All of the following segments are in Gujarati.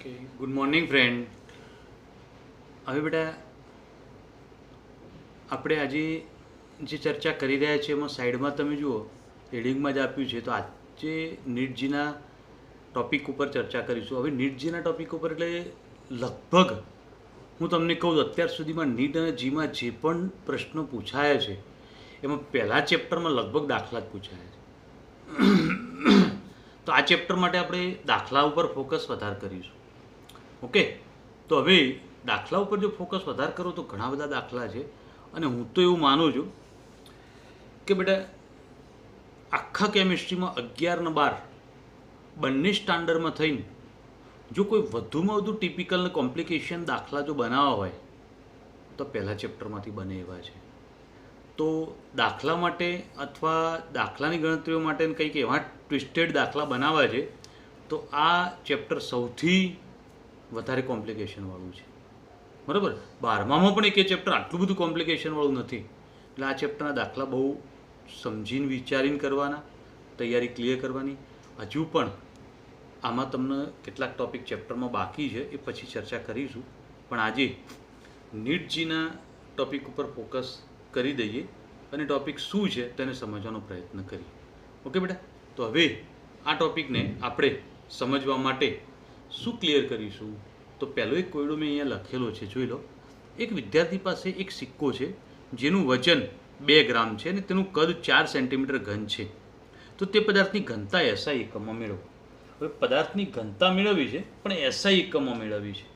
Okay good morning friend. હવે બેટા આપણે આજે જે ચર્ચા કરી રહ્યા છીએ એમાં સાઈડમાં તમે જુઓ હેડિંગમાં જ આપ્યું છે. તો આજે નીટજીના ટૉપિક ઉપર ચર્ચા કરીશું. હવે નીટજીના ટૉપિક ઉપર એટલે લગભગ હું તમને કહું અત્યાર સુધીમાં નીટ અને જીમાં જે પણ પ્રશ્નો પૂછાયા છે એમાં પહેલા ચેપ્ટરમાં લગભગ દાખલા જ પૂછાયા છે. તો આ ચેપ્ટર માટે આપણે દાખલા ઉપર ફોકસ વધારે કરીશું. ઓકે, તો હવે દાખલા ઉપર જો ફોકસ વધારે કરો તો ઘણા બધા દાખલા છે. અને હું તો એવું માનું છું કે બેટા આખા કેમિસ્ટ્રીમાં 11 ને 12 બંને સ્ટાન્ડર્ડમાં થઈને જો કોઈ વધુમાં વધુ ટિપિકલ ને કોમ્પ્લિકેશન દાખલા જો બનાવવા હોય તો પહેલા ચેપ્ટરમાંથી બને એવા છે. તો દાખલા માટે અથવા દાખલાની ગણતરીઓ માટે કંઈક એવા ટ્વિસ્ટેડ દાખલા બનાવવા છે તો આ ચેપ્ટર સૌથી વધારે કોમ્પ્લિકેશનવાળું છે. બરાબર, 12મામાં પણ એક ચેપ્ટર આટલું બધું કોમ્પ્લિકેશનવાળું નથી. એટલે આ ચેપ્ટરના દાખલા બહુ સમજીને વિચારીને કરવાના, તૈયારી ક્લિયર કરવાની. હજુ પણ આમાં તમને કેટલાક ટૉપિક ચેપ્ટરમાં બાકી છે એ પછી ચર્ચા કરીશું. પણ આજે નીટજીના ટૉપિક ઉપર ફોકસ કરી દઈએ અને ટૉપિક શું છે તેને સમજવાનો પ્રયત્ન કરીએ. ઓકે બેટા, તો હવે આ ટૉપિકને આપણે સમજવા માટે શું ક્લિયર કરીશું? તો પહેલો એક કોયડો મેં અહીંયા લખેલો છે, જોઈ લો. એક વિદ્યાર્થી પાસે એક સિક્કો છે જેનું વજન 2 ગ્રામ છે અને તેનું કદ 4 સેન્ટીમીટર ઘન છે. તો તે પદાર્થની ઘનતા એસઆઈ એકમમાં મેળવો. હવે પદાર્થની ઘનતા મેળવવી છે પણ એસઆઈ એકમમાં મેળવવી છે.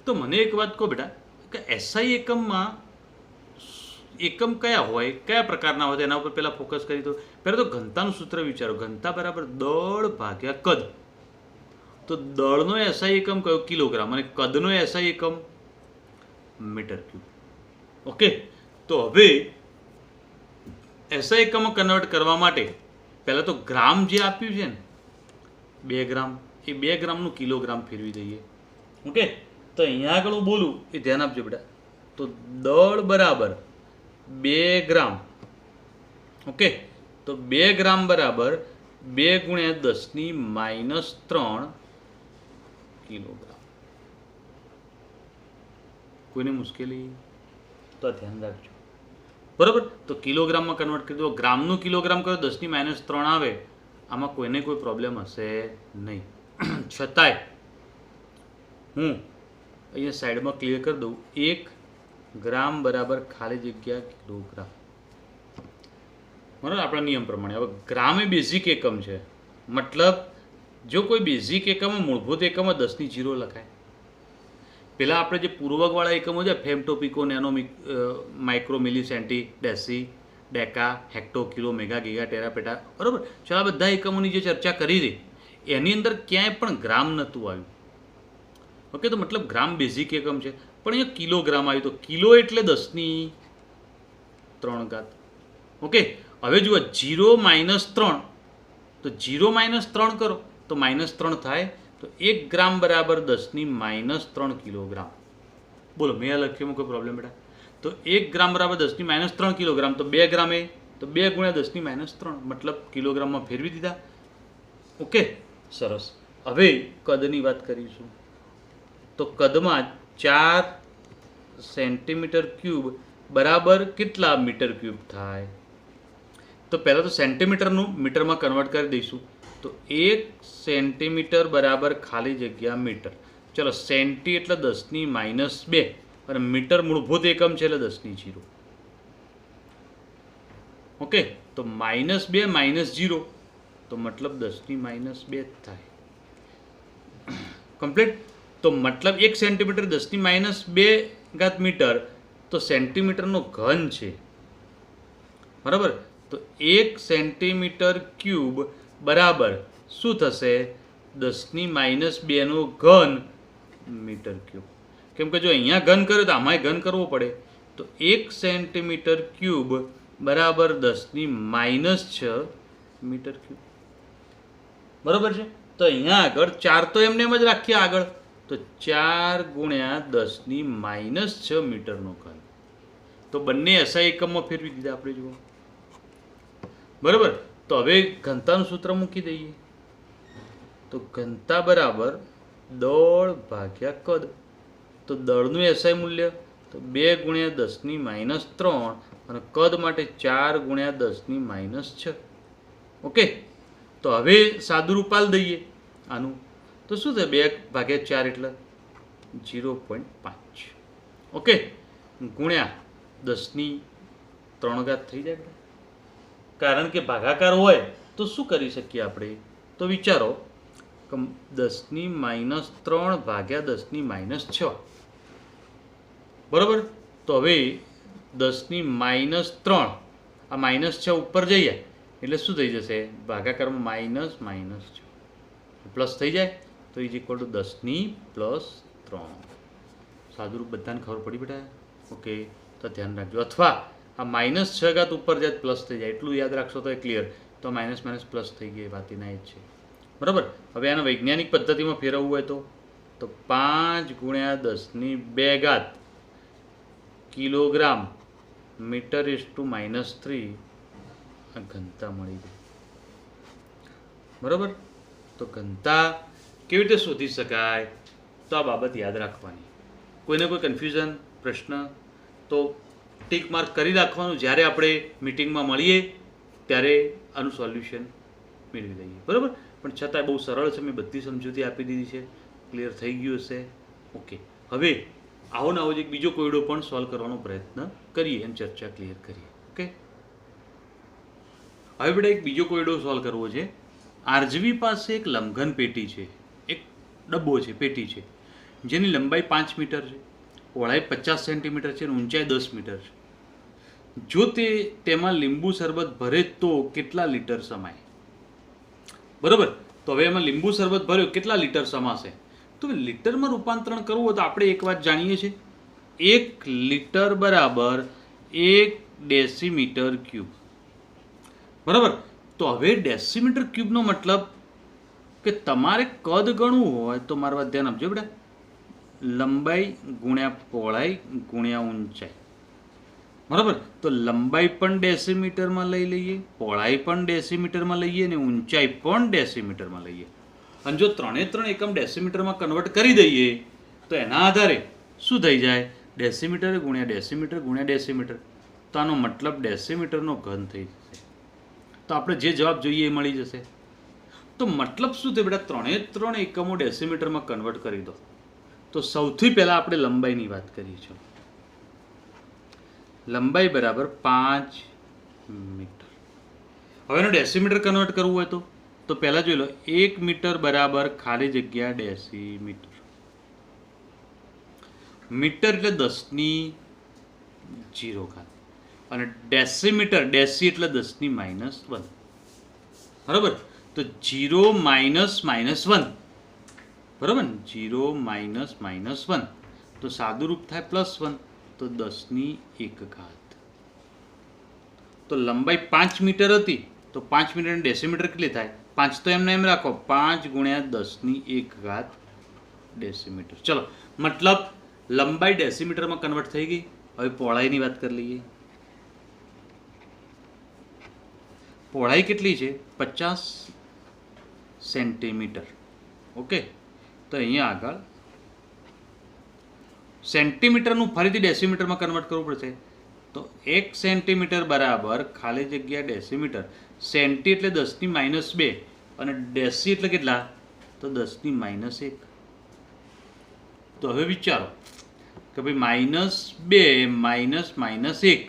તો મને એક વાત કહો બેટા કે એસઆઈ એકમમાં એકમ કયા હોય, કયા પ્રકારના હોય એના ઉપર પહેલાં ફોકસ કરી. તો પહેલાં તો ઘનતાનું સૂત્ર વિચારો. ઘનતા બરાબર દળ ભાગ્યા કદ. તો દળનો એસઆઈ એકમ કયો? કિલોગ્રામ. અને કદનો એસઆઈ એકમ મીટર ક્યુબ. ઓકે, તો હવે એસઆઈ એકમમાં કન્વર્ટ કરવા માટે પહેલાં તો ગ્રામ જે આપ્યું છે ને 2 ગ્રામ, એ 2 ગ્રામનું કિલોગ્રામ ફેરવી દઈએ. ઓકે, તો અહીંયા આગળ હું બોલું એ ધ્યાન આપજો બેટા. તો દળ બરાબર 2 ગ્રામ. ઓકે, તો 2 ગ્રામ બરાબર 2 ગુણ્યા 10⁻³ કિલોગ્રામ. કોઈને મુશ્કેલી તો ધ્યાન રાખજો. બરાબર, તો કિલોગ્રામમાં કન્વર્ટ કરી દો. ગ્રામનું કિલોગ્રામ કયો? 10⁻³ આવે. આમાં કોઈને કોઈ પ્રોબ્લેમ હશે નહીં. છતાંય હું અહીંયા સાઈડમાં ક્લિયર કરી દઉં. 1 ગ્રામ બરાબર ખાલી જગ્યા કિલોગ્રામ. બરાબર, આપણા નિયમ પ્રમાણે. હવે ગ્રામ એ બેઝિક એકમ છે. મતલબ જો કોઈ બેઝિક એકમ, મૂળભૂત એકમમાં 10⁻0 લખાય. પહેલાં આપણે જે પૂર્વકવાળા એકમો છે ફેમટો, પિકો, નેનો, માઇક્રો, મિલી, સેન્ટી, ડેસી, deca, hecto, kilo, mega, giga, Terra, પેટા. બરાબર, ચાલો આ બધા એકમોની જે ચર્ચા કરી હતી એની અંદર ક્યાંય પણ ગ્રામ નહોતું આવ્યું. ઓકે, તો મતલબ ગ્રામ બેઝિક એકમ છે. પણ અહીંયા કિલોગ્રામ આવ્યું. તો કિલો એટલે 10⁻³ ઓકે, હવે જુઓ 0 - 3. તો 0 - 3 કરો તો -3 થાય. તો 1 ગ્રામ બરાબર 10⁻³ કિલોગ્રામ. બોલો, મેં લખ્યું કોઈ પ્રોબ્લેમ બેટા? તો 1 ગ્રામ બરાબર 10⁻³ કિલોગ્રામ. તો 2 ગ્રામ એ તો 2 ગુણ્યા 10⁻³ મતલબ કિલોગ્રામમાં ફેરવી દીધા. ઓકે, સરસ. હવે કદની વાત કરીશું. તો કદમાં 4 સેન્ટીમીટર ક્યુબ બરાબર કેટલા મીટર ક્યુબ થાય? તો પહેલાં તો સેન્ટીમીટરનું મીટરમાં કન્વર્ટ કરી દઈશું. તો 1 સેન્ટીમીટર બરાબર ખાલી જગ્યા મીટર. ચલો, સેન્ટી એટલે 10⁻². અને મીટર મૂળભૂત એકમ છે એટલે 10⁻0. ઓકે, તો -2 - 0 તો મતલબ 10⁻² થાય. કમ્પ્લીટ. તો મતલબ 1 સેન્ટીમીટર 10⁻² મીટર. તો સેન્ટીમીટરનો ઘન છે. બરાબર, તો 1 સેન્ટીમીટર ક્યુબ બરાબર શું થશે? 10⁻² નો ઘન મીટર ક્યુબ. કેમ કે જો અહીંયા ઘન કર્યો તો આમાંય ઘન કરવો પડે. તો 1 સેન્ટીમીટર ક્યુબ બરાબર 10⁻6 મીટર ક્યુબ. બરાબર છે. તો અહીંયા આગળ 4 તો એમને એમ જ રાખીએ આગળ. તો 4 ગુણ્યા 10⁻6 મીટરનો ઘન. તો બંને એસઆઈ એકમમાં ફેરવી દીધા આપણે. જુઓ, બરાબર. તો હવે ઘનતાનું સૂત્ર મૂકી દઈએ. તો ઘનતા બરાબર દળ ભાગ્યા કદ. તો દળનું એસઆઈ મૂલ્ય તો 2 ગુણ્યા 10⁻³ અને કદ માટે 4 ગુણ્યા 10⁻6. ઓકે, તો હવે સાદું રૂપાલ દઈએ આનું, તો શું થાય? 2/4 એટલે 0.5. ઓકે, ગુણ્યા 10⁻³ થઈ જાય. કારણ કે ભાગાકાર હોય તો શું કરી શકીએ આપણે? તો વિચારો, 10⁻³ ભાગ્યા 10⁻6. બરાબર? તો હવે 10⁻³ આ -6 ઉપર જઈએ એટલે શું થઈ જશે? ભાગાકારમાં માઇનસ -6 પ્લસ થઈ જાય, તો ઇઝ ઇક્વલ ટુ 10⁻+3. સાદું રૂપ બધાને ખબર પડી બેટા? ઓકે, તો ધ્યાન રાખજો. અથવા આ -6 ઉપર જાય પ્લસ થઈ જાય, એટલું યાદ રાખશો તો એ ક્લિયર. તો માઇનસ પ્લસ થઈ ગઈ, વાત એના જ છે. બરાબર? હવે આના વૈજ્ઞાનિક પદ્ધતિમાં ફેરવવું હોય તો 5 ગુણ્યા 10⁻² કિલોગ્રામ મીટર (-3) આ ઘનતા મળી જાય. બરાબર? તો ઘનતા કેવી રીતે શોધી શકાય? તો આ બાબત યાદ રાખવાની. કોઈને કોઈ કન્ફ્યુઝન, પ્રશ્ન તો ટીક માર્ક કરી રાખવાનું. જ્યારે આપણે મીટિંગમાં મળીએ ત્યારે આનું સોલ્યુશન મેળવી લઈએ. બરાબર? પણ છતાંય બહુ સરળ છે, મેં બધી સમજૂતી આપી દીધી છે. ક્લિયર થઈ ગયું હશે? ઓકે, હવે આવો ને આવો જ એક બીજો કોયડો પણ સોલ્વ કરવાનો પ્રયત્ન કરીએ અને ચર્ચા ક્લિયર કરીએ. ઓકે, હવે બેટા એક બીજો કોયડો સોલ્વ કરવો છે. આરજીવી પાસે એક લંબઘન પેટી છે, એક ડબ્બો છે, પેટી છે, જેની લંબાઈ 5 મીટર છે, પહોળાઈ 50 સેન્ટીમીટર છે અને ઊંચાઈ 10 મીટર છે. જો તેમાં લીંબુ શરબત ભરે તો કેટલા લીટર સમાય? બરાબર? તો હવે એમાં લીંબુ શરબત ભર્યો, કેટલા લીટર સમાશે? તો લીટરમાં રૂપાંતરણ કરવું હોય તો આપણે એક વાત જાણીએ છીએ, 1 લીટર બરાબર 1 ડેસીમીટર ક્યુબ. બરાબર? તો હવે ડેસીમીટર ક્યુબનો મતલબ કે તમારે કદ ગણવું હોય તો મારી વાત ધ્યાન આપજો બેટા, લંબાઈ ગુણ્યા પહોળાઈ ગુણ્યા ઊંચાઈ. બરાબર? તો લંબાઈ પણ ડેસીમીટરમાં લઈ લઈએ, પહોળાઈ પણ ડેસીમીટરમાં લઈએ અને ઊંચાઈ પણ ડેસીમીટરમાં લઈએ. અને જો 3 એકમ ડેસીમીટરમાં કન્વર્ટ કરી દઈએ તો એના આધારે શું થઈ જાય? ડેસીમીટર ગુણ્યા ડેસીમીટર ગુણ્યા ડેસીમીટર. તો આનો મતલબ ડેસીમીટરનો ઘન થઈ જશે. તો આપણે જે જવાબ જોઈએ એ મળી જશે. તો મતલબ શું થયું બેટા? 3 એકમો ડેસીમીટરમાં કન્વર્ટ કરી દો. તો સૌથી પહેલાં આપણે લંબાઈની વાત કરીએ છીએ. લંબાઈ બરાબર 5 મીટર. હવે એનો ડેસીમીટર કન્વર્ટ કરવું હોય તો પહેલાં જોઈ લો, 1 મીટર બરાબર ખાલી જગ્યા ડેસીમીટર. મીટર એટલે 10⁻0 અને ડેસીમીટર, ડેસી એટલે 10⁻1. બરાબર? તો 0 -1. બરાબર? 0 -1 તો સાદું રૂપ થાય +1, તો 10⁻1. તો લંબાઈ 5 મીટર હતી તો 5 મીટર ડેસીમીટર કેટલી થાય? 5 તો એમને એમ રાખો, 5 ગુણ્યા 10⁻1 ડેસીમીટર. ચલો, મતલબ લંબાઈ ડેસીમીટરમાં કન્વર્ટ થઈ ગઈ. હવે પહોળાઈની વાત કરી લઈએ. પહોળાઈ કેટલી છે? 50 સેન્ટીમીટર. ઓકે, તો અહીંયા આગળ સેન્ટીમીટરનું ફરીથી ડેસીમીટરમાં કન્વર્ટ કરવું પડશે. તો 1 સેન્ટીમીટર બરાબર ખાલી જગ્યા ડેસીમીટર. સેન્ટી એટલે 10⁻2 અને ડેસી એટલે કેટલા? તો 10⁻1. તો હવે વિચારો કે ભાઈ -2 -1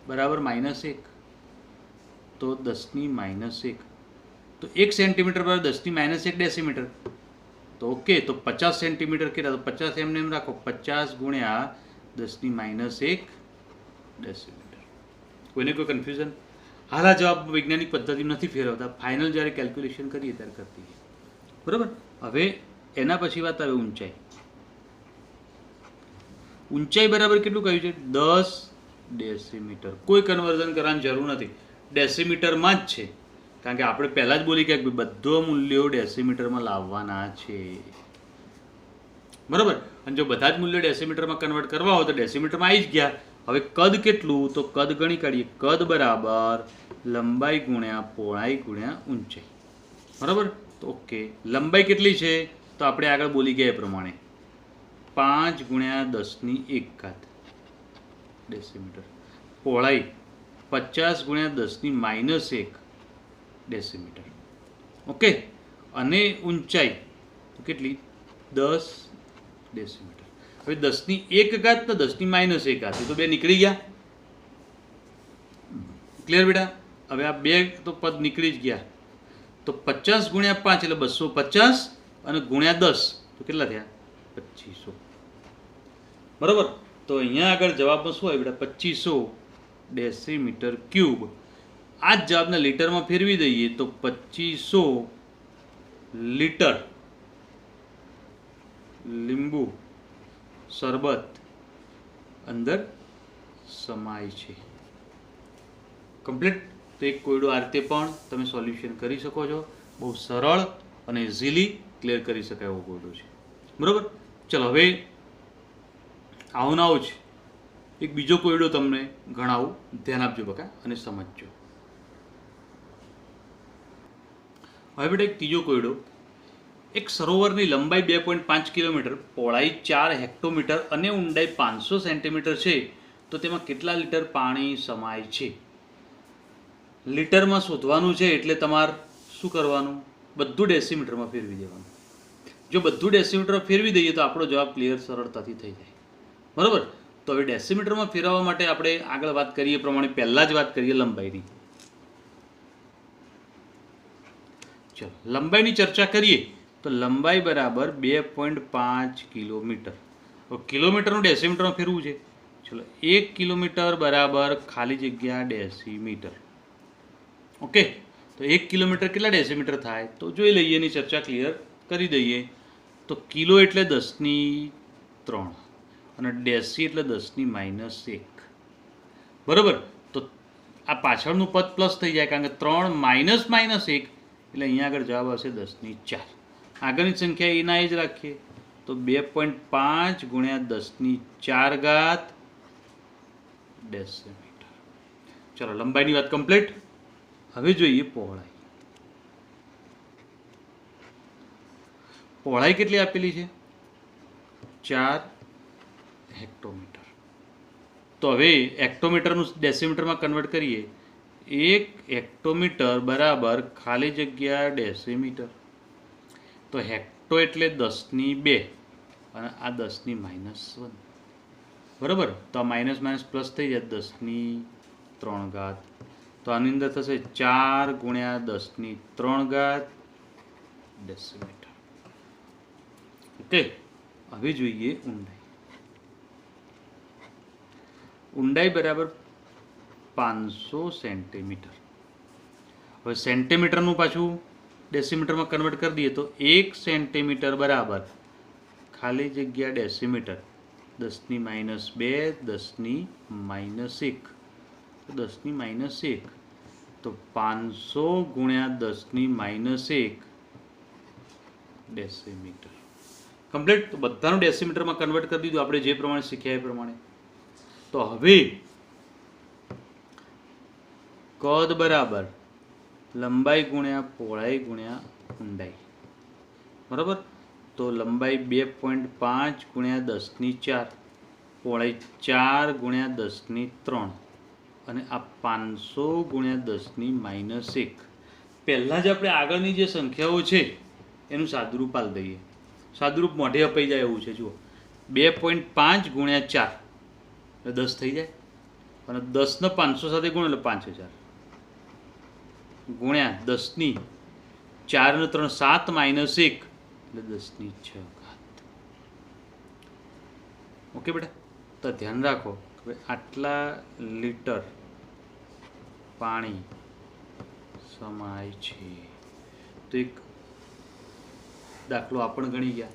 બરાબર -1, તો 10⁻1. તો 1 સેન્ટીમીટર બરાબર 10⁻1 ડેસીમીટર. તો ઓકે, તો 50 સેન્ટીમીટર કેટલા? તો 50 એમને એમ રાખો, 50 ગુણ્યા 10⁻1 ડેસીમીટર. કોઈને કોઈ કન્ફ્યુઝન? હાલ આ જવાબ વૈજ્ઞાનિક પદ્ધતિ નથી ફેરવતા, ફાઇનલ જ્યારે કેલ્ક્યુલેશન કરીએ ત્યારે કરતી. બરાબર? હવે એના પછી વાત આવે ઊંચાઈ. ઊંચાઈ બરાબર કેટલું કહ્યું છે? 10 ડેસીમીટર. કોઈ કન્વર્ઝન કરવાની જરૂર નથી, ડેસીમીટરમાં જ છે. કારણ કે આપણે પહેલાં જ બોલી કે બધો મૂલ્યો ડેસીમીટરમાં લાવવાના છે. બરાબર? અને જો બધા જ મૂલ્યો ડેસીમીટરમાં કન્વર્ટ કરવા હોય તો ડેસીમીટરમાં આવી જ ગયા. હવે કદ કેટલું? તો કદ ગણી કાઢીએ. કદ બરાબર લંબાઈ ગુણ્યા પહોળાઈ ગુણ્યા ઊંચાઈ. બરાબર? તો ઓકે, લંબાઈ કેટલી છે? તો આપણે આગળ બોલી ગયા એ પ્રમાણે 5 ગુણ્યા 10⁻1 ડેસીમીટર. પહોળાઈ 50 ગુણ્યા 10⁻1 ડેસીમીટર. ઓકે. અને ઊંચાઈ તો કેટલી? 10 ડેસીમીટર. હવે 10⁻1 તો 10⁻1 એ તો બે નીકળી ગયા. ક્લિયર બેટા? હવે આ બે તો પદ નીકળી જ ગયા. તો 50 ગુણ્યા 5 એટલે 250 અને ગુણ્યા 10 તો કેટલા થયા? 2500. બરાબર. તો અહીંયા આગળ જવાબમાં શું આવે બેટા? 2500 ડેસીમીટર ક્યુબ. આ જ જવાબને લીટરમાં ફેરવી દઈએ તો 2500 લીટર લીંબુ શરબત અંદર સમાય છે. કમ્પ્લીટ. તો એક કોયડો આ રીતે પણ તમે સોલ્યુશન કરી શકો છો. બહુ સરળ અને ઇઝીલી ક્લિયર કરી શકાય એવો કોયડો છે. બરાબર. ચલો હવે આવું ના આવું છે એક બીજો કોયડો તમને ગણાવું. ધ્યાન આપજો બકા અને સમજજો. હવે બેટા એક ત્રીજો કોયડો. એક સરોવરની લંબાઈ 2.5 કિલોમીટર, પહોળાઈ 4 હેક્ટોમીટર અને ઊંડાઈ 500 સેન્ટીમીટર છે, તો તેમાં કેટલા લીટર પાણી સમાય છે? લીટરમાં શોધવાનું છે એટલે તમારે શું કરવાનું? બધું ડેસીમીટરમાં ફેરવી દેવાનું. જો બધું ડેસીમીટરમાં ફેરવી દઈએ તો આપણો જવાબ ક્લિયર સરળતાથી થઈ જાય. બરાબર. તો હવે ડેસીમીટરમાં ફેરવવા માટે આપણે આગળ વાત કરીએ પ્રમાણે પહેલાં જ વાત કરીએ લંબાઈની. ચલો લંબાઈની ચર્ચા કરીએ તો લંબાઈ બરાબર 2.5 કિલોમીટર. કિલોમીટરનું ડેસીમીટરમાં ફેરવું છે. ચલો 1 કિલોમીટર બરાબર ખાલી જગ્યા ડેસીમીટર. ઓકે. તો 1 કિલોમીટર કેટલા ડેસીમીટર થાય? તો જોઈ લઈએ, એની ચર્ચા ક્લિયર કરી દઈએ. તો કિલો એટલે 10⁻3 અને ડેસી એટલે 10⁻1. બરાબર. તો આ પાછળનું પદ પ્લસ થઈ જાય કારણ કે 3 માઇનસ -1 એટલે અહીંયા આગળ જવાબ આવશે 10⁻4. આગળની સંખ્યા એના એ જ રાખીએ તો 2.5 ગુણ્યા 10⁻4 ડેસીમીટર. ચલો લંબાઈની વાત કમ્પ્લીટ. હવે જોઈએ પહોળાઈ. પહોળાઈ કેટલી આપેલી છે? 4 હેક્ટોમીટર. તો હવે હેક્ટોમીટરનું ડેસીમીટરમાં કન્વર્ટ કરીએ. 1 હેક્ટોમીટર બરાબર ખાલી જગ્યા ડેસીમીટર. તો હેક્ટો એટલે 10⁻2 અને આ 10⁻1. બરાબર. તો આ માઇનસ માઇનસ પ્લસ થઈ જાય 10⁻3. તો આની અંદર થશે 4 ગુણ્યા 10⁻3 ડેસીમીટર. ઓકે. હવે જોઈએ ઊંડાઈ. ઊંડાઈ બરાબર 500 સેન્ટીમીટર. હવે સેન્ટીમીટરનું પાછું ડેસીમીટરમાં કન્વર્ટ કરી દઈએ તો 1 સેન્ટીમીટર બરાબર ખાલી જગ્યા ડેસીમીટર 10⁻2 10⁻1 10⁻1 તો 500 ગુણ્યા 10⁻1 ડેસીમીટર. કમ્પ્લીટ. તો બધાનું ડેસીમીટરમાં કન્વર્ટ કરી દીધું આપણે જે પ્રમાણે શીખ્યા એ પ્રમાણે. તો હવે કદ બરાબર લંબાઈ ગુણ્યા પહોળાઈ ગુણ્યા ઊંડાઈ. બરાબર. તો લંબાઈ 2.5 ગુણ્યા 10⁻4, પહોળાઈ 4 ગુણ્યા 10⁻3 અને આ 500 ગુણ્યા 10⁻1. પહેલાં જ આપણે આગળની જે સંખ્યાઓ છે એનું સાદુરૂપ આલી દઈએ. સાદુરૂપ મોઢે અપાઈ જાય એવું છે. જુઓ 2.5 ગુણ્યા 4 એટલે 10 થઈ જાય અને 10 ને 500 સાથે ગુણ એટલે 5000 ગુણ્યા 10⁻4 ને 3 7 -1 એટલે 10⁻6. ઓકે બેટા. તો ધ્યાન રાખો કે આટલા લીટર પાણી સમાય છે. તો એક દાખલો આપણે ગણી ગયા.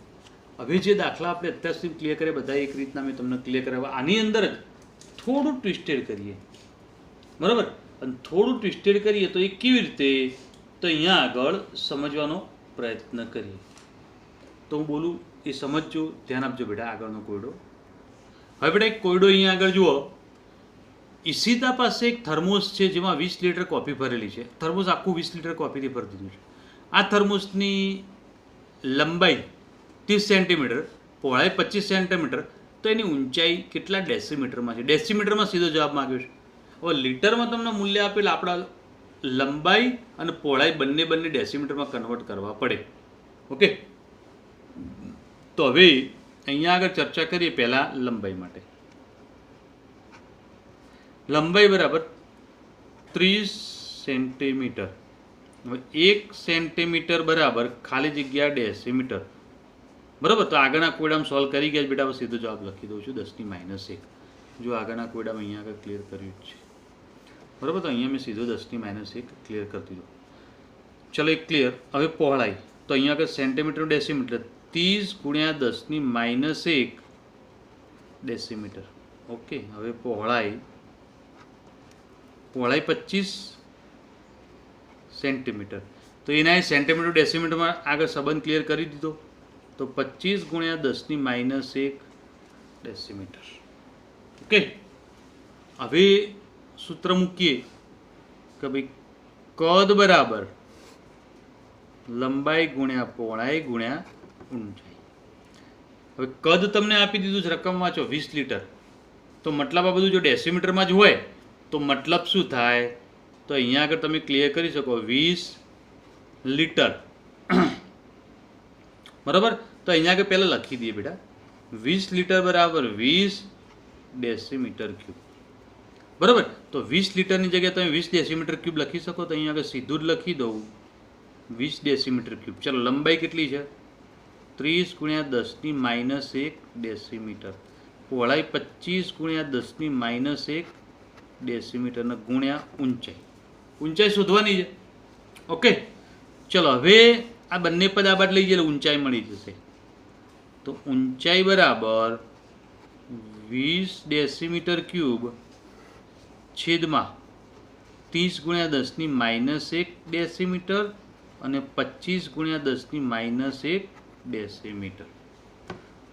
હવે જે દાખલા આપણે અત્યાર સુધી ક્લિયર કર્યા બધા એક રીતના મેં તમને ક્લિયર કરાવ્યા. આની અંદર જ થોડું ટ્વિસ્ટેડ કરીએ. બરાબર. અને થોડું ટ્વિસ્ટેડ કરીએ તો એ કેવી રીતે? તો અહીંયા આગળ સમજવાનો પ્રયત્ન કરીએ. તો હું બોલું એ સમજજો. ધ્યાન આપજો બેટા. આગળનો કોયડો. હવે બેટા એક કોયડો અહીંયા આગળ જુઓ. ઈશિતા પાસે એક થર્મોસ છે જેમાં 20 લીટર કોફી ભરેલી છે. થર્મોસ આખું 20 લીટર કોફીથી ભરી દીધું છે. આ થર્મોસની લંબાઈ 30 સેન્ટીમીટર, પહોળાઈ 25 સેન્ટીમીટર, તો એની ઊંચાઈ કેટલા ડેસીમીટરમાં છે? ડેસીમીટરમાં સીધો જવાબ માંગ્યો છે. હવે લીટરમાં તમને મૂલ્ય આપેલ, આપણા લંબાઈ અને પહોળાઈ બંને ડેસીમીટરમાં કન્વર્ટ કરવા પડે. ઓકે, તો હવે અહીંયા આગળ ચર્ચા કરીએ પહેલાં લંબાઈ માટે. લંબાઈ બરાબર 30 સેન્ટીમીટર. હવે 1 સેન્ટીમીટર બરાબર ખાલી જગ્યા ડેસીમીટર. બરાબર, તો આગળના કોયડામાં સોલ્વ કરી ગયા બેટા. સીધો જવાબ લખી દઉં છું 10⁻1. જો આગળના કોયડામાં અહીંયા આગળ ક્લિયર કર્યું જ છે. બરાબર, તો અહીંયા મેં સીધો 10⁻1 ક્લિયર કરી દીધો. ચલો એક ક્લિયર. હવે પહોળાઈ, તો અહીંયા આગળ સેન્ટીમીટર ડેસીમીટર, 30 × 10⁻1 ડેસીમીટર. ઓકે, હવે પહોળાઈ 25 સેન્ટીમીટર. તો એના સેન્ટીમીટર ડેસીમીટરમાં આગળ સંબંધ ક્લિયર કરી દીધો. તો 25 × 10⁻1 ડેસીમીટર. ઓકે, હવે સૂત્ર મૂકીએ કે ભાઈ કદ બરાબર લંબાઈ ગુણ્યા પહોળાઈ ગુણ્યા ઊંચાઈ. હવે કદ તમને આપી દીધું છે, રકમ વાંચો 20 લીટર. તો મતલબ આ બધું જો ડેસીમીટરમાં જ હોય તો મતલબ શું થાય? તો અહીંયા આગળ તમે ક્લિયર કરી શકો 20 લીટર. બરાબર, તો અહીંયા આગળ પહેલાં લખી દઈએ બેટા, 20 લીટર બરાબર 20 ડેસીમીટર ક્યુબ. બરાબર, તો 20 લીટરની જગ્યાએ તમે 20 ડેસીમીટર ક્યુબ લખી શકો. તો અહીંયા આગળ સીધું જ લખી દઉં 20 ડેસીમીટર ક્યુબ. ચલો, લંબાઈ કેટલી છે? 30 × 10⁻1 ડેસીમીટર. પહોળાઈ 25 × 10⁻1 ડેસીમીટરના ગુણ્યા ઊંચાઈ. ઊંચાઈ શોધવાની છે. ઓકે, ચલો હવે આ બંને પદ આ બાદ લઈ જઈએ, ઊંચાઈ મળી જશે. તો ઊંચાઈ બરાબર 20 ડેસીમીટર ક્યુબ છેદમાં 30 × 10⁻1 ડેસીમીટર અને 25 × 10⁻1 ડેસીમીટર.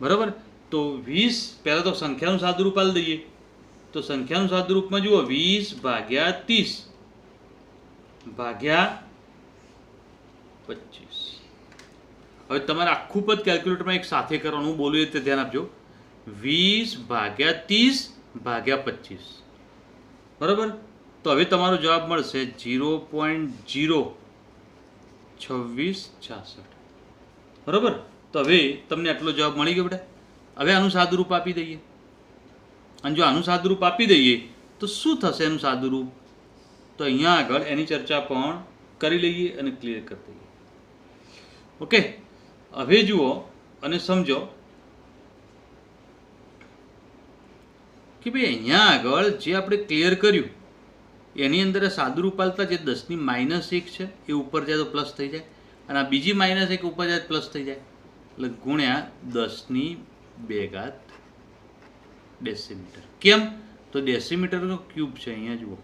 બરાબર, તો 20 પહેલાં તો સંખ્યાનું સાદુરૂપ આપી દઈએ. તો સંખ્યાનું સાદુરૂપમાં જુઓ 20 / 30 ભાગ્યા 25. હવે તમારે આખું પદ કેલ્ક્યુલેટરમાં એક સાથે કરવાનું, હું બોલું તે ધ્યાન આપજો. 20 / 30 ભાગ્યા 25. બરાબર, તો હવે તમારો જવાબ મળશે 0.02666. બરાબર, તો હવે તમને આટલો જવાબ મળી ગયો બેટા. હવે આનું સાદુરૂપ આપી દઈએ. અને જો આનું સાદુરૂપ આપી દઈએ તો શું થશે એનું સાદુરૂપ? તો અહીંયા આગળ એની ચર્ચા પણ કરી લઈએ અને ક્લિયર કરી દઈએ. ઓકે, હવે જુઓ અને સમજો કે ભાઈ અહીંયા આગળ જે આપણે ક્લિયર કર્યું એની અંદર સાદુરૂપ આલતા જે 10⁻1 છે એ ઉપર જાય તો પ્લસ થઈ જાય, અને આ બીજી -1 ઉપર જાય પ્લસ થઈ જાય, એટલે ગુણ્યા 10⁻2 ડેસીમીટર. કેમ? તો ડેસીમીટરનો ક્યુબ છે અહીંયા જુઓ.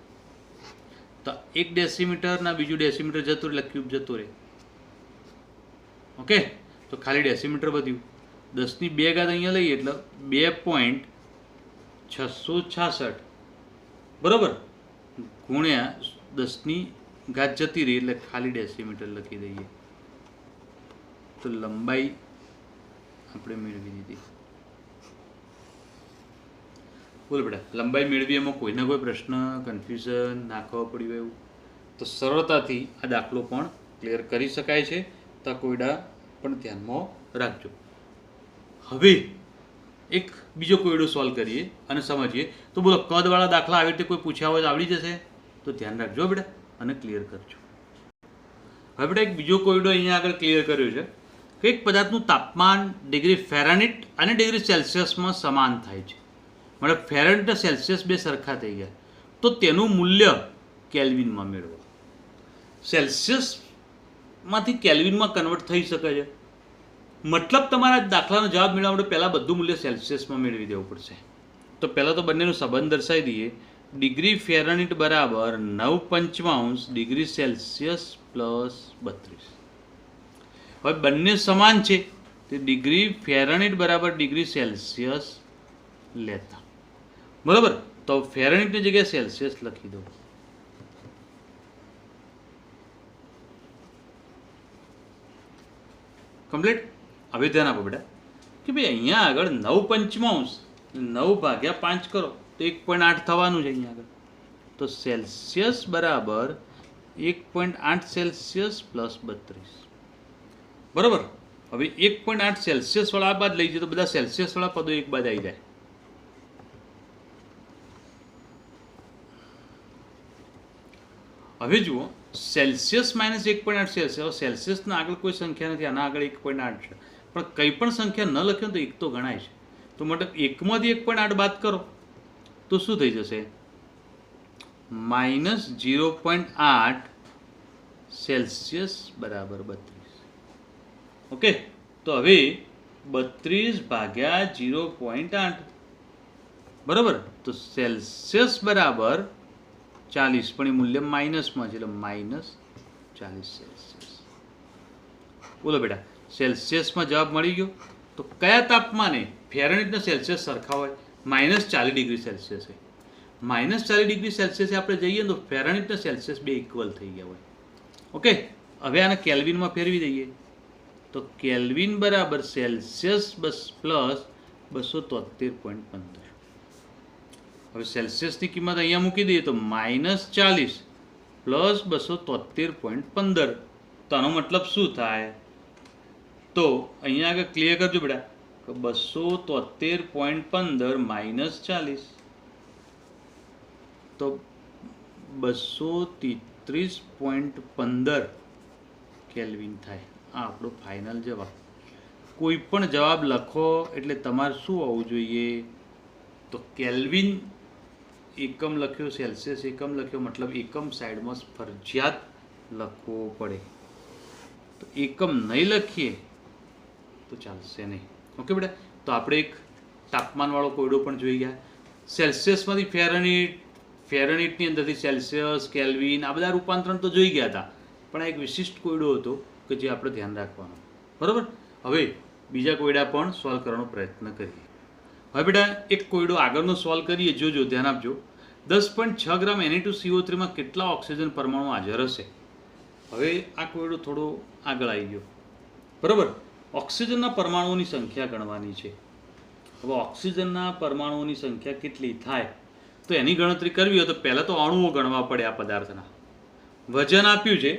તો એક ડેસીમીટરના બીજું ડેસીમીટર જતું એટલે ક્યુબ જતો રહે. ઓકે, તો ખાલી ડેસીમીટર વધ્યું. 10⁻2 અહીંયા લઈએ એટલે 2.666. બરાબર, ગુણ્યા 10 જતી રહી એટલે ખાલી ડેસીમીટર લખી દઈએ. તો લંબાઈ આપણે મેળવી દીધી. બોલો બેટા, લંબાઈ મેળવી એમાં કોઈને કોઈ પ્રશ્ન, કન્ફ્યુઝન ના ખબર પડ્યું એવું? તો સરળતાથી આ દાખલો પણ ક્લિયર કરી શકાય છે. તો કોયડા પણ ધ્યાનમાં રાખજો. હવે એક બીજો કોયડો સોલ્વ કરીએ અને સમજીએ. તો બોલો, કદવાળા દાખલા આવી રીતે કોઈ પૂછ્યા હોય તો આવડી જશે? તો ધ્યાન રાખજો બેટા અને ક્લિયર કરજો. હવે બેટા એક બીજો કોયડો અહીંયા આગળ ક્લિયર કર્યો છે કે એક પદાર્થનું તાપમાન ડિગ્રી ફેરાનહીટ અને ડિગ્રી સેલ્સિયસમાં સમાન થાય છે. મતલબ ફેરનહીટ અને સેલ્સિયસ બે સરખા થઈ ગયા તો તેનું મૂલ્ય કેલ્વિનમાં મેળવો. સેલ્સિયસમાંથી કેલ્વિનમાં કન્વર્ટ થઈ શકે છે. મતલબ તમારા દાખલાનો જવાબ મેળવવા માટે પહેલાં બધું મૂલ્ય સેલ્સિયસમાં મેળવી દેવું પડશે. તો પહેલાં તો બંનેનો સંબંધ દર્શાવી દઈએ. ડિગ્રી ફેરનહીટ બરાબર 9/5 ડિગ્રી સેલ્સિયસ પ્લસ 32. હવે બંને સમાન છે તે ડિગ્રી ફેરનહીટ બરાબર ડિગ્રી સેલ્સિયસ લેતા. બરાબર, તો ફેરનહીટની જગ્યાએ સેલ્સિયસ લખી દો. કમ્પ્લીટ. હવે ધ્યાન આપો બેટા કે ભાઈ અહીંયા આગળ 9 પંચમાંશ 9 ભાગ્યા 5 કરો તો 1.8 થવાનું છે અહીંયા આગળ. તો સેલ્સિયસ બરાબર 1.8 સેલ્સિયસ પ્લસ 32. બરાબર. હવે 1.8 સેલ્સિયસ વાળા આ બાદ લઈ જાય તો બધા સેલ્સિયસ વાળા પદો એક બાદ આવી જાય. હવે જુઓ સેલ્સિયસ માઇનસ 1.8 સેલ્સિયસ. સેલ્સિયસના આગળ કોઈ સંખ્યા નથી, આના આગળ 1.8 છે, પણ કંઈ પણ સંખ્યા ન લખ્યો તો એક તો ગણાય છે. તો મતલબ એકમાંથી 1.8 બાદ કરો તો શું થઈ જશે? માઇનસ 0.8 સેલ્સિયસ બરાબર 32. ઓકે, તો હવે 32 ભાગ્યા 0.8 બરાબર. તો સેલ્સિયસ બરાબર 40, પણ એ મૂલ્ય માઇનસમાં છે એટલે માઇનસ 40 સેલ્સિયસ. બોલો બેટા, સેલ્સિયસમાં જવાબ મળી ગયો. તો કયા તાપમાને ફેરનહીટ અને સેલ્સિયસ સરખા હોય? માઇનસ 40 ડિગ્રી સેલ્સિયસ છે. માઇનસ 40 ડિગ્રી સેલ્સિયસે આપણે જઈએ તો ફેરનહીટ અને સેલ્સિયસ બે ઇક્વલ થઈ ગયા હોય. ઓકે, હવે આને કેલ્વિનમાં ફેરવી દઈએ તો કેલ્વિન બરાબર સેલ્સિયસ પ્લસ 273.15. હવે સેલ્સિયસની કિંમત અહીંયા મૂકી દઈએ તો માઇનસ 40 પ્લસ 273.15. તો આનો મતલબ શું થાય? તો અહીંયા આગળ ક્લિયર કરજો બેટા, 273.15 માઇનસ 40 તો 233.15 કેલ્વિન થાય. આ આપણો ફાઇનલ જવાબ. કોઈ પણ જવાબ લખો એટલે તમારે શું હોવું જોઈએ? તો કેલ્વિન એકમ લખ્યો, સેલ્સિયસ એકમ લખ્યો, મતલબ એકમ સાઈડમાં ફરજિયાત લખવો પડે. તો એકમ નહીં લખીએ તો ચાલશે નહીં. ઓકે બેટા, તો આપણે એક તાપમાનવાળો કોયડો પણ જોઈ ગયા. સેલ્સિયસમાંથી ફેરનહીટની અંદરથી સેલ્સિયસ, કેલ્વિન આ બધા રૂપાંતરણ તો જોઈ ગયા હતા, પણ આ એક વિશિષ્ટ કોયડો હતો કે જે આપણે ધ્યાન રાખવાનો. બરાબર. હવે બીજા કોયડા પણ સોલ્વ કરવાનો પ્રયત્ન કરીએ. હવે બેટા એક કોયડો આગળનો સોલ્વ કરીએ. જોજો, ધ્યાન આપજો. 10.6 ગ્રામ Na2CO3 માં કેટલા ઓક્સિજન પરમાણુ હાજર હશે? હવે આ કોયડો થોડો આગળ આવી ગયો. બરાબર. ઓક્સિજનના પરમાણુઓની સંખ્યા ગણવાની છે. હવે ઓક્સિજનના પરમાણુઓની સંખ્યા કેટલી થાય તો એની ગણતરી કરવી હોય તો પહેલાં તો અણુઓ ગણવા પડે. આ પદાર્થના વજન આપ્યું છે,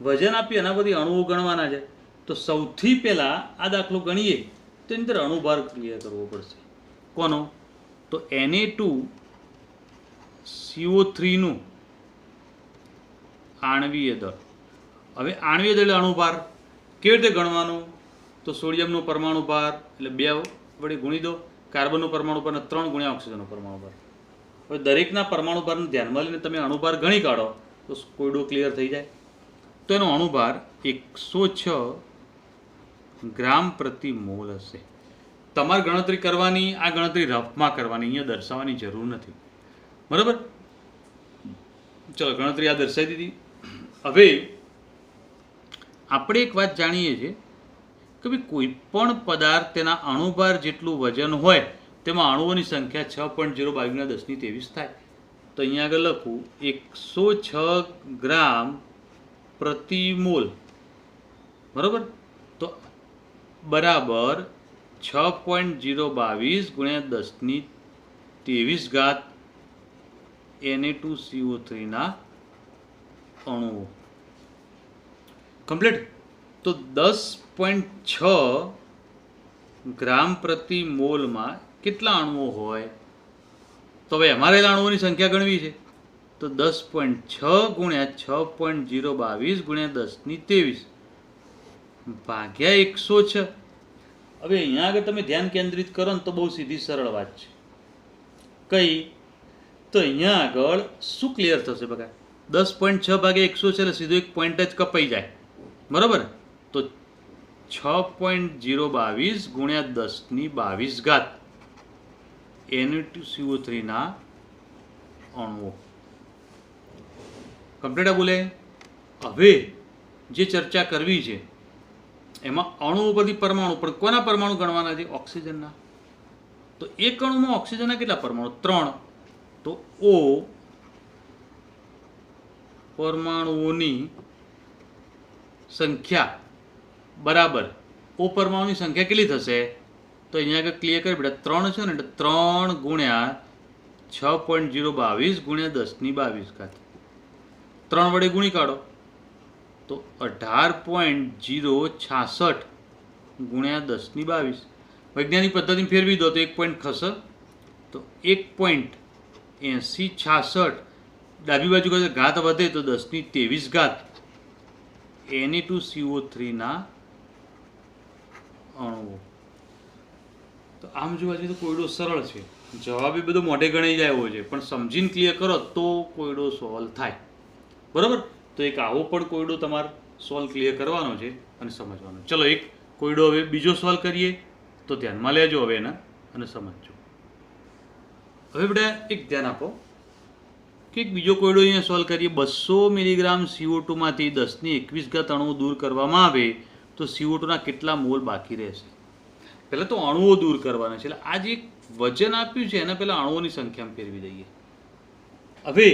વજન આપ્યું એના બધી અણુઓ ગણવાના છે. તો સૌથી પહેલાં આ દાખલો ગણીએ તો એની અંદર અણુભાર ક્લિયર કરવો પડશે. કોનો? તો Na2CO3 નું આણ્વીય દળ. હવે આણ્વીય દળ અણુભાર કેવી રીતે ગણવાનું? તો સોડિયમનો પરમાણુ ભાર એટલે 2 વડે ગુણી દો, કાર્બનનો પરમાણુ ભાર 3 ગુણ્યા ઓક્સિજનનો પરમાણુ ભાર. હવે દરેકના પરમાણુ ભારને ધ્યાનમાં લઈને તમે અણુભાર ગણી કાઢો તો કોયડો ક્લિયર થઈ જાય. તો એનો અણુભાર 106 ગ્રામ પ્રતિ મોલ હશે. તમારે ગણતરી કરવાની, આ ગણતરી રફમાં કરવાની, અહીંયા દર્શાવવાની જરૂર નથી. બરાબર. ચલો, ગણતરી આ દર્શાવી દીધી. હવે આપણે એક વાત જાણીએ છીએ કે ભાઈ કોઈ પણ પદાર્થ તેના અણુભાર જેટલું વજન હોય તેમાં અણુઓની સંખ્યા 6.022 થાય. તો અહીંયા આગળ લખું 106 ગ્રામ પ્રતિ મોલ. બરાબર. તો બરાબર 6.022 ગુણ્યા 1023 Na2CO3 ના અણુઓ. કમ્પ્લીટ. તો 10.6 ગ્રામ પ્રતિ મોલમાં કેટલા અણુઓ હોય? તો હવે અમારે અણુઓની સંખ્યા ગણવી છે. તો 10.6 ગુણ્યા 6.022 ગુણ્યા 1023 ભાગ્યા 106. હવે અહીંયા આગળ તમે ધ્યાન કેન્દ્રિત કરો ને તો બહુ સીધી સરળ વાત છે. કઈ? તો અહીંયા આગળ શું ક્લિયર થશે બકા? 10.6 ભાગ્યા 106 એટલે સીધો એક પોઈન્ટ જ કપાઈ જાય. બરાબર. તો 6.022 ગુણ્યા 1022 Na2CO3 ના અણુઓ. કમ્પ્લીટ બોલે. હવે જે ચર્ચા કરવી છે એમાં અણુઓ પરથી પરમાણુ, પણ કોના પરમાણુ ગણવાના છે? ઓક્સિજનના. તો એક અણુમાં ઓક્સિજનના કેટલા પરમાણુ? 3. તો O પરમાણુઓની સંખ્યા બરાબર ઓ પરમાણુની સંખ્યા કેટલી થશે? તો અહીંયા આગળ ક્લિયર કરી બેટા 3 છે ને, એટલે 3 ગુણ્યા 6.022 ગુણ્યા 10^22. 3 વડે ગુણી કાઢો તો 18.066 ગુણ્યા 10^22. વૈજ્ઞાનિક પદ્ધતિને ફેરવી દો તો 1 પોઈન્ટ થશે, તો 1.8066. ડાબી બાજુ કહે ઘાત વધે તો 10^23 Na2CO3 ના અણુઓ. તો આમ જોવા જઈએ તો કોયડો સરળ છે, જવાબ એ બધો મોઢે ગણાઈ જાય એવો છે, પણ સમજીને ક્લિયર કરો તો કોયડો સોલ્વ થાય. બરાબર? તો એક આવો પણ કોયડો તમારે સોલ્વ ક્લિયર કરવાનો છે અને સમજવાનો. ચલો એક કોયડો હવે બીજો સોલ્વ કરીએ, તો ધ્યાનમાં લેજો હવે એના અને સમજજો. હવે બેટા એક ધ્યાન આપો કે એક બીજો કોયડો અહીંયા સોલ્વ કરીએ. 200 મિલીગ્રામ CO2 માંથી 10^21 અણુઓ દૂર કરવામાં આવે તો CO2 ના કેટલા મોલ બાકી રહેશે? પહેલાં તો અણુઓ દૂર કરવાના છે, એટલે આ જે વજન આપ્યું છે એના પહેલાં અણુઓની સંખ્યામાં ફેરવી દઈએ. હવે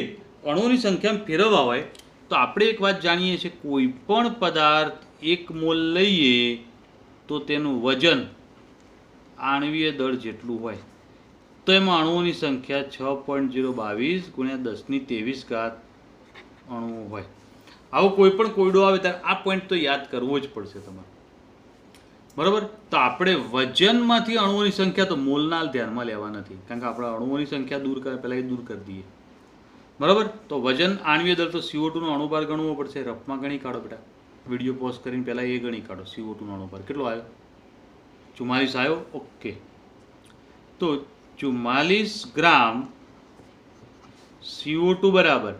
અણુઓની સંખ્યામાં ફેરવવા હોય તો આપણે એક વાત જાણીએ છીએ, કોઈ પણ પદાર્થ 1 મોલ લઈએ તો તેનું વજન આણ્વીય દળ જેટલું હોય. તો એમાં અણુઓની સંખ્યા 6.022 ગુણ્યા 10^23 અણુઓ હોય. આવો કોઈ પણ કોયડો આવે ત્યારે આ પોઈન્ટ તો યાદ કરવો જ પડશે તમારે. બરાબર? તો આપણે વજનમાંથી અણુઓની સંખ્યા તો મોલના ધ્યાનમાં લેવા નથી, કારણ કે આપણે અણુઓની સંખ્યા દૂર કરે પહેલાં એ દૂર કરી દઈએ. બરાબર? તો વજન આણ્વીય દળ તો CO2 નો અણુભાર ગણવો પડશે. રફમાં ગણી કાઢો બેટા, વિડીયો પોઝ કરીને પહેલાં એ ગણી કાઢો. CO2 નો અણુભાર કેટલો આવ્યો? 44 આવ્યો. ઓકે, તો 44 ગ્રામ CO2 બરાબર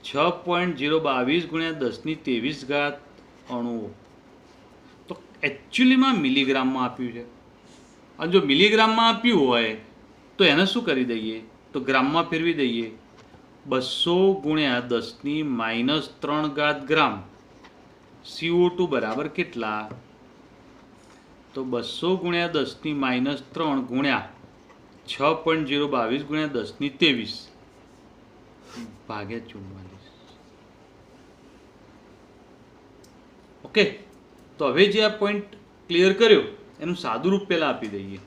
6.022 ગુણ્યા 10^23 અણુઓ. તો એકચ્યુઅલીમાં મિલીગ્રામમાં આપ્યું છે, અને જો મિલીગ્રામમાં આપ્યું હોય તો એને શું કરી દઈએ? તો ગ્રામમાં ફેરવી દઈએ. 200 ગુણ્યા 10^-3 ગ્રામ CO2 બરાબર કેટલા? તો 200 ગુણ્યા 10^-3 ગુણ્યા 6.022 ગુણ્યા 10^23 ભાગ્યા 44. ઓકે, તો હવે જે આ પોઈન્ટ ક્લિયર કર્યો એનું સાદુરૂપ પહેલાં આપી દઈએ.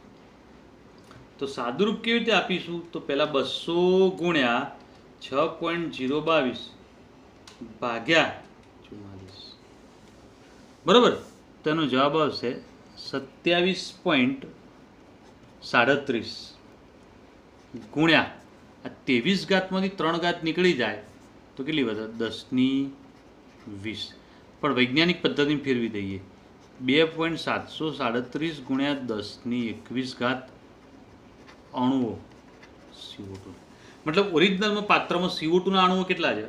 તો સાદુરૂપ કેવી રીતે આપીશું? તો પહેલાં 200 ગુણ્યા 6.022 ભાગ્યા 44. બરાબર? તેનો જવાબ આવશે 27.37 ગુણ્યા આ 23 માંથી 3 નીકળી જાય તો કેટલી વધે? 10^20. પણ વૈજ્ઞાનિક પદ્ધતિને ફેરવી દઈએ. 2.737 ગુણ્યા 10^21 અણુઓ CO2. મતલબ ઓરિજિનલમાં પાત્રમાં CO2 ના અણુઓ કેટલા છે?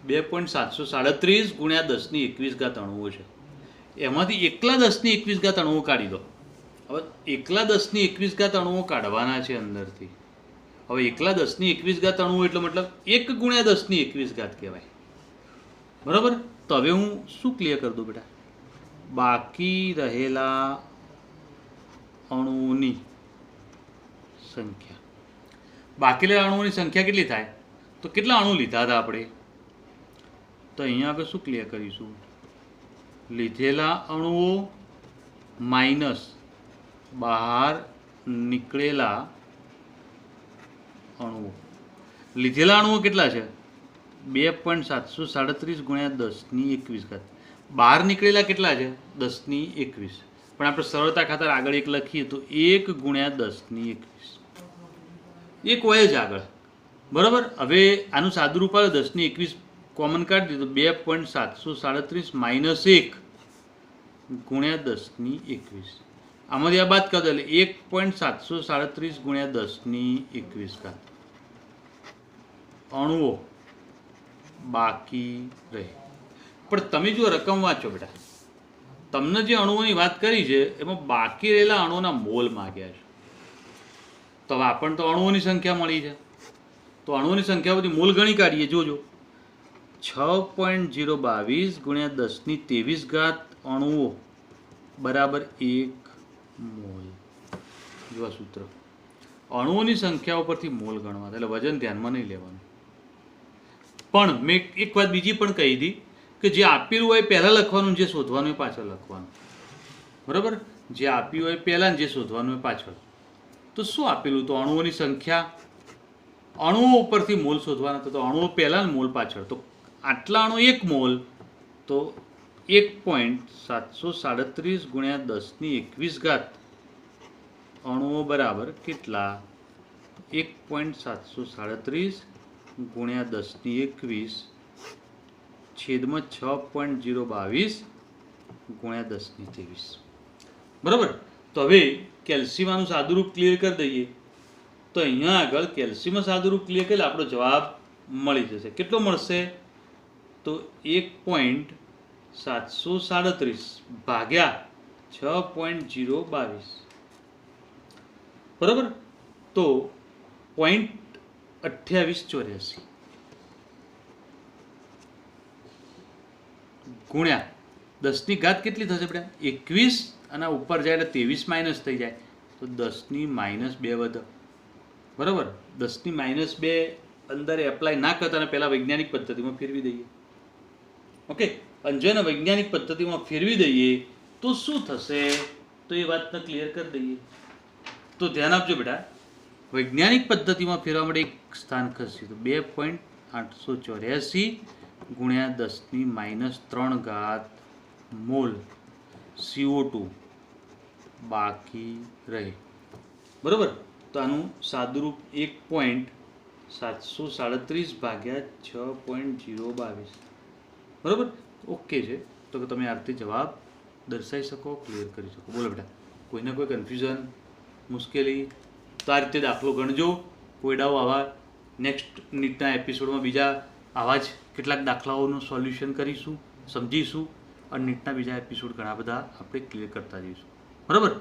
2.737 ગુણ્યા 10^21 અણુઓ છે. એમાંથી એકલા 10^21 અણુઓ કાઢી દો. હવે એકલા 10^21 અણુઓ કાઢવાના છે અંદરથી. હવે એકલા 10^21 અણુઓ એટલે મતલબ 1 ગુણ્યા 10^21 કહેવાય. બરાબર? તો હવે હું શું ક્લિયર કરી દઉં બેટા? બાકી રહેલા અણુઓની સંખ્યા. બાકી રહેલા અણુઓની સંખ્યા કેટલી થાય? તો કેટલા અણુ લીધા હતા આપણે? તો અહીંયા આગળ શું ક્લિયર કરીશું? લીધેલા અણુઓ માઇનસ બહાર નીકળેલા અણુઓ. લીધેલા અણુઓ કેટલા છે? 2.737 ગુણ્યા 10^21. બહાર નીકળેલા કેટલા છે? 10^21. પણ આપણે સરળતા ખાતર આગળ એક લખીએ તો 1 ગુણ્યા 10^21. એક હોય જ આગળ. બરાબર? હવે આનું સાદું રૂપ આવે 10^21 કોમન કાઢી દીધું. 2.737 માઇનસ 1 ગુણ્યા 10^21. આમાંથી આ બાદ કરી દો એટલે 1.737 ગુણ્યા 10^21 અણુઓ બાકી રહે. પણ તમે જો રકમ વાંચો બેટા, તમને જે અણુઓની વાત કરી છે એમાં બાકી રહેલા અણુઓના મોલ માગ્યા છે. તો હવે આપણને તો અણુઓની સંખ્યા મળી છે, તો અણુઓની સંખ્યા બધી મોલ ગણી કાઢીએ. જોજો 6.022 ગુણ્યા 10^23 અણુઓ બરાબર 1 મોલ. જો આ સૂત્ર અણુઓની સંખ્યા ઉપરથી મોલ ગણવા, એટલે વજન ધ્યાનમાં નહીં લેવાનું. પણ મેં એક વાત બીજી પણ કહી હતી કે જે આપેલું હોય પહેલાં લખવાનું, જે શોધવાનું હોય પાછળ લખવાનું. બરાબર? જે આપ્યું હોય પહેલાં ને જે શોધવાનું હોય પાછળ. તો શું આપેલું? તો અણુઓની સંખ્યા, અણુઓ ઉપરથી મોલ શોધવાના હતા. તો અણુઓ પહેલાં ને મોલ પાછળ. તો આટલા અણુ 1 મોલ, તો 1.737 ગુણ્યા 10⁻21 અણુઓ બરાબર કેટલા? 1.737 ગુણ્યા 10⁻21 છેદમાં 6.022 ગુણ્યા 10⁻23. બરાબર? તો હવે કેલ્શિયમનું સાદુરૂપ ક્લિયર કરી દઈએ. તો અહીંયા આગળ કેલ્શિયમ સાદુરૂપ ક્લિયર કરી આપણો જવાબ મળી જશે. કેટલો મળશે? તો 1.737 ભાગ્યા 6.022. બરાબર? તો 0.2884 ગુણ્યા 10ની ઘાત કેટલી થશે બેટા? 21, અને ઉપર જાય એટલે 23 માઇનસ થઈ જાય, તો 10⁻2 વધે. બરાબર? 10⁻2 અંદર એપ્લાય ના કરતા અને પહેલાં વૈજ્ઞાનિક પદ્ધતિમાં ફેરવી દઈએ. ઓકે, અને જો એને વૈજ્ઞાનિક પદ્ધતિમાં ફેરવી દઈએ તો શું થશે? તો એ વાતને ક્લિયર કરી દઈએ. તો ધ્યાન આપજો બેટા, વૈજ્ઞાનિક પદ્ધતિમાં ફેરવા માટે એક સ્થાન ખસશે. તો 2.884 ગુણ્યા 10⁻3 મોલ CO2 બાકી રહે. બરાબર? તો આનું સાદુરૂપ 1.737 ભાગ્યા 6.022. બરાબર? ઓકે છે. તો તમે આ રીતે જવાબ દર્શાવી શકો, ક્લિયર કરી શકો. બોલો બેટા, કોઈને કોઈ કન્ફ્યુઝન, મુશ્કેલી? તો આ રીતે દાખલો ગણજો. કોઈ ડાઉ આવા નેક્સ્ટ નીટના એપિસોડમાં બીજા આવા જ કેટલાક દાખલાઓનું સોલ્યુશન કરીશું, સમજીશું, અને નીટના બીજા એપિસોડ ઘણા બધા આપણે ક્લિયર કરતા જઈશું. બરાબર?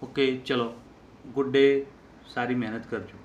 ઓકે, ચલો, ગુડ ડે, સારી મહેનત કરજો.